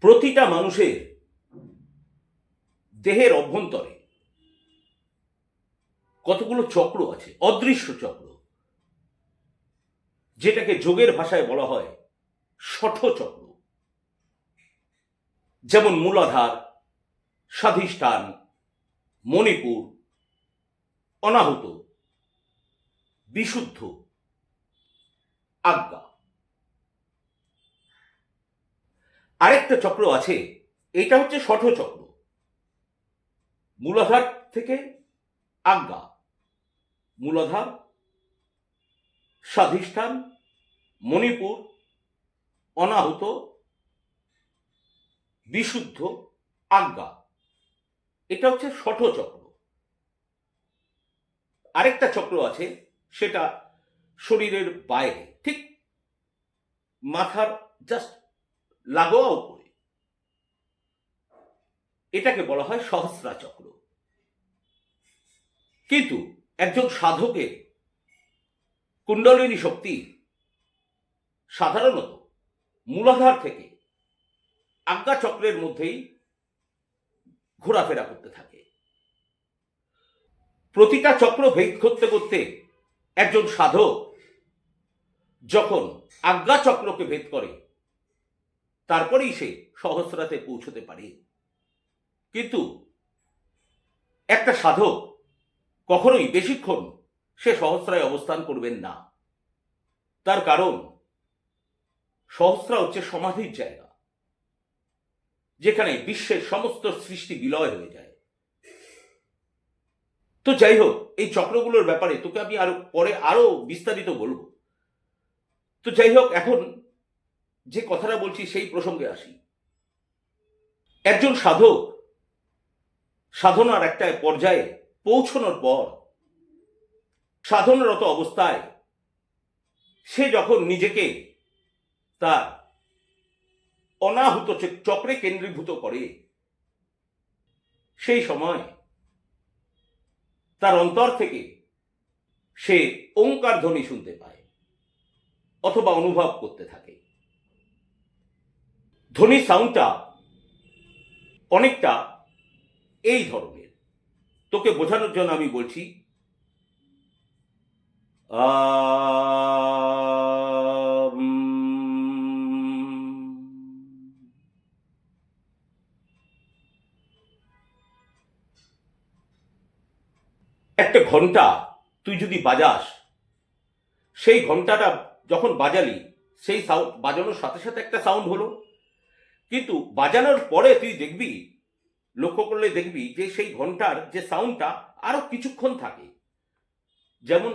প্রতিটা মানুষের দেহের অভ্যন্তরে কতগুলো চক্র আছে, অদৃশ্য চক্র, যেটাকে যোগের ভাষায় বলা হয় শঠ চক্র। যেমন মূলাধার, স্বাধিষ্ঠান, মণিপুর, অনাহুত, বিশুদ্ধ, আজ্ঞা। আরেকটা চক্র আছে, এটা হচ্ছে শঠ চক্র। মূলাধার থেকে আজ্ঞা, মূলাধার, স্বাধিষ্ঠান, মণিপুর, অনাহুত, বিশুদ্ধ, আজ্ঞা। এটা হচ্ছে শঠ চক্র। আরেকটা চক্র আছে, সেটা শরীরের বাইরে, ঠিক মাথার জাস্ট লাগোয়া উপরে। এটাকে বলা হয় সহস্রা চক্র। কিন্তু একজন সাধকের কুণ্ডলিনী শক্তি সাধারণত মূলাধার থেকে আজ্ঞা চক্রের মধ্যেই ঘোরাফেরা করতে থাকে। প্রতিটা চক্র ভেদ করতে করতে একজন সাধক যখন আজ্ঞা চক্রকে ভেদ করে, তারপরেই সে সহস্রাতে পৌঁছতে পারে। কিন্তু একটা সাধক কখনোই বেশিক্ষণ সে সহস্রায় অবস্থান করবেন না। তার কারণ সহস্রা হচ্ছে সমাধির জায়গা, যেখানে বিশ্বের সমস্ত সৃষ্টি বিলয় হয়ে যায়। তো যাই হোক, এই চক্রগুলোর ব্যাপারে তোকে আমি পরে আরো বিস্তারিত বলবো। তো যাই হোক, এখন যে কথাটা বলছি সেই প্রসঙ্গে আসি। একজন সাধক সাধনার একটা পর্যায়ে পৌঁছানোর পর সাধনারত অবস্থায় সে যখন নিজেকে তার অনাহুত চক্রে কেন্দ্রীভূত করে, সেই সময় তার অন্তর থেকে সে ওঙ্কার ধ্বনি শুনতে পায় অথবা অনুভব করতে থাকে। ধ্বনি সাউন্ডটা অনেকটা এই ধরনের। তোকে বোঝানোর জন্য আমি বলছি, একটা ঘন্টা তুই যদি বাজাস, সেই ঘন্টাটা যখন বাজালি, সেই সাউন্ড বাজানোর সাথে সাথে একটা সাউন্ড হলো, কিন্তু বাজানোর পরে তুই দেখবি, লক্ষ্য করলে দেখবি যে সেই ঘন্টার যে সাউন্ডটা আরো কিছুক্ষণ থাকে। যেমন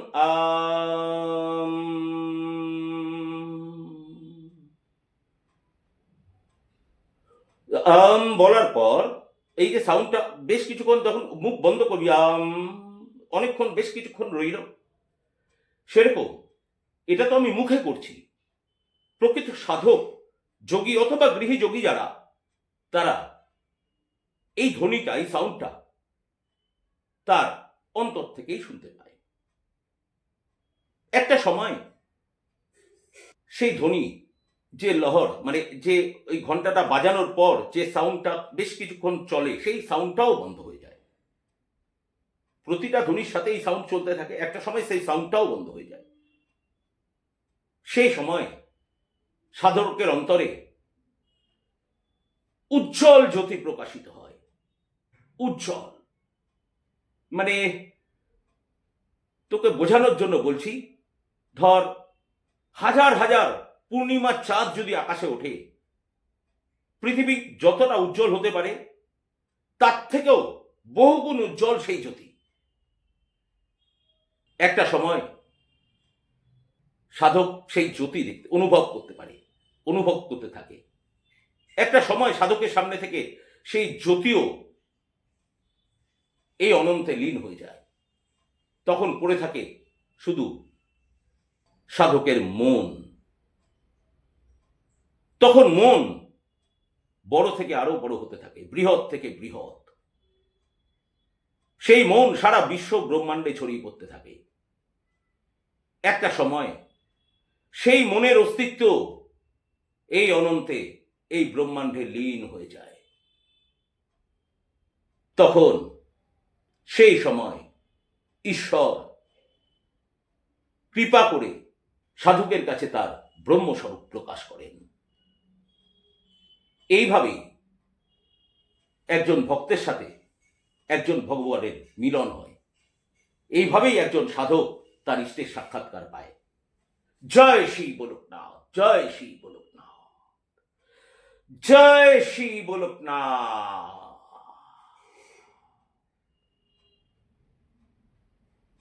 বলার পর এই যে সাউন্ডটা বেশ কিছুক্ষণ, যখন মুখ বন্ধ করবি অনেকক্ষণ, বেশ কিছুক্ষণ রইল, সেরকম এটা তো আমি মুখে করছি। প্রকৃত সাধক, যোগী অথবা গৃহী যোগী যারা, তারা এই ধ্বনিটা, এই সাউন্ডটা তার অন্তর থেকেই শুনতে পায়। একটা সময় সেই ধ্বনি, যে লহর, মানে যে ওই ঘন্টাটা বাজানোর পর যে সাউন্ডটা বেশ কিছুক্ষণ চলে, সেই সাউন্ডটাও বন্ধ হয়ে যায়। প্রতিটা ধ্বনির সাথে এই সাউন্ড চলতে থাকে, একটা সময় সেই সাউন্ডটাও বন্ধ হয়ে যায়। সেই সময় সাধকের অন্তরে উজ্জ্বল জ্যোতি প্রকাশিত হয়। উজ্জ্বল মানে, তোকে বোঝানোর জন্য বলছি, ধর হাজার হাজার পূর্ণিমার চাঁদ যদি আকাশে ওঠে, পৃথিবী যতটা উজ্জ্বল হতে পারে তার থেকেও বহুগুণ উজ্জ্বল সেই জ্যোতি। একটা সময় সাধক সেই জ্যোতি দেখতে, অনুভব করতে পারে, অনুভব করতে থাকে। একটা সময় সাধকের সামনে থেকে সেই জ্যোতিও এই অনন্তে লীন হয়ে যায়। তখন পড়ে থাকে শুধু সাধকের মন। তখন মন বড় থেকে আরো বড় হতে থাকে, বৃহৎ থেকে বৃহৎ। সেই মন সারা বিশ্ব ব্রহ্মাণ্ডে ছড়িয়ে পড়তে থাকে। একটা সময় সেই মনের অস্তিত্ব এই অনন্তে, এই ব্রহ্মাণ্ডে লীন হয়ে যায়। তখন সেই সময় ঈশ্বর কৃপা করে সাধকের কাছে তার ব্রহ্মস্বরূপ প্রকাশ করেন। এইভাবেই একজন ভক্তের সাথে একজন ভগবানের মিলন হয়। এইভাবেই একজন সাধক তার ইষ্টের সাক্ষাৎকার পায়। জয় শ্রী গোলকনাথ, জয় শ্রী গোলকনাথ, জয় শ্রী গোলকনাথ।